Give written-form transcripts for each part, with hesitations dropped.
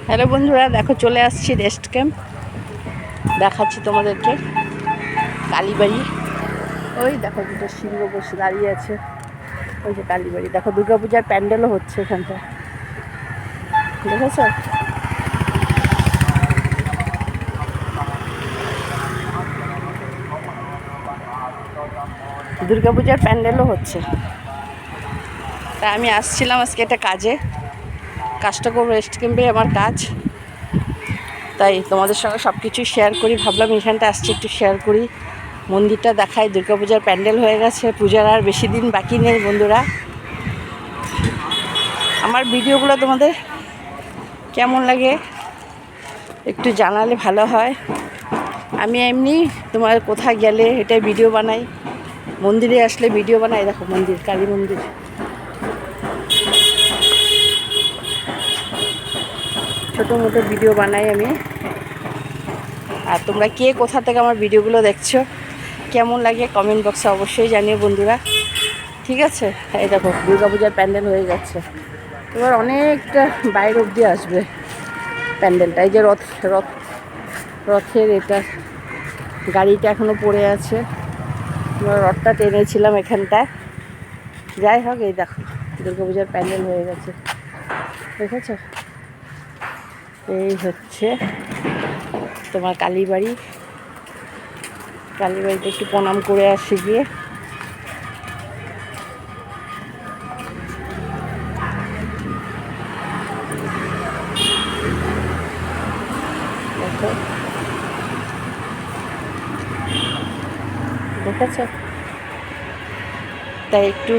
Hello বন্ধুরা, দেখো চলে আসছি রেস্ট ক্যাম্প। দেখাচ্ছি তোমাদেরকে কালীবাড়ি। ওই দেখো দুটো সিংহ বসে দাঁড়িয়ে আছে, ওই যে কালীবাড়ি। দেখো দুর্গাপূজার প্যান্ডেলও হচ্ছে এখানটা, দেখেছ? দুর্গাপূজার প্যান্ডেলও হচ্ছে। তাই আমি আসছিলাম আজকে একটা কাজটা করবো, রেস্ট ক্যাম্পে আমার কাজ। তাই তোমাদের সঙ্গে সব কিছুই শেয়ার করি, ভাবলাম এখানটা আসছি একটু শেয়ার করি, মন্দিরটা দেখাই। দুর্গাপূজার প্যান্ডেল হয়ে গেছে, পূজার আর বেশি দিন বাকি নেই বন্ধুরা। আমার ভিডিওগুলো তোমাদের কেমন লাগে একটু জানালে ভালো হয়। আমি এমনি তোমার কোথায় গেলে এটাই ভিডিও বানাই, মন্দিরে আসলে ভিডিও বানাই। দেখো মন্দির, কালী মন্দির। ছোটো মোটো ভিডিও বানাই আমি। আর তোমরা কে কোথা থেকে আমার ভিডিওগুলো দেখছো, কেমন লাগে কমেন্ট বক্সে অবশ্যই জানিও বন্ধুরা, ঠিক আছে? এই দেখো দুর্গাপূজার প্যান্ডেল হয়ে যাচ্ছে, এবার অনেকটা বাইরে অবধি আসবে প্যান্ডেলটা। এই যে রথের এটা গাড়িটা এখনও পড়ে আছে, রথটা টেনেছিলাম এখানটায়। যাই হোক, এই দেখো দুর্গাপূজার প্যান্ডেল হয়ে গেছে, দেখেছ? এই হচ্ছে তোমার কালীবাড়িতে একটু প্রণাম করে আসি গিয়ে। দেখেছ? তাই একটু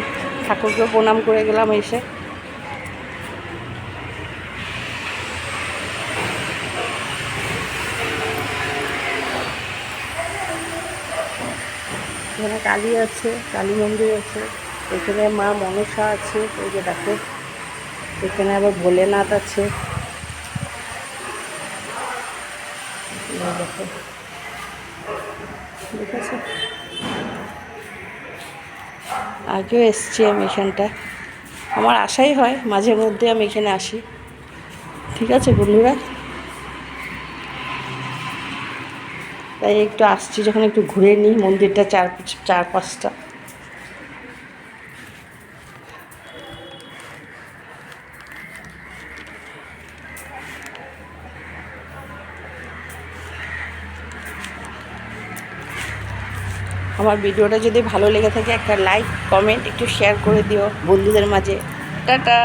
ঠাকুরকে প্রণাম করে গেলাম এসে। এখানে কালী আছে, কালী মন্দির আছে, এখানে মা মনসা আছে, ওই যে দেখো এখানে আবার ভোলেনাথ আছে, দেখো দেখেছো? আগেও এসছি আমি এখানটা, আমার আসাই হয় মাঝে মধ্যে, আমি এখানে আসি, ঠিক আছে বন্ধুরা? তাই একটু আসছি যখন একটু ঘুরে নিই মন্দিরটা চার পাঁচটা। আমার ভিডিওটা যদি ভালো লেগে থাকে একটা লাইক কমেন্ট একটু শেয়ার করে দিও বন্ধুদের মাঝে। টাটা।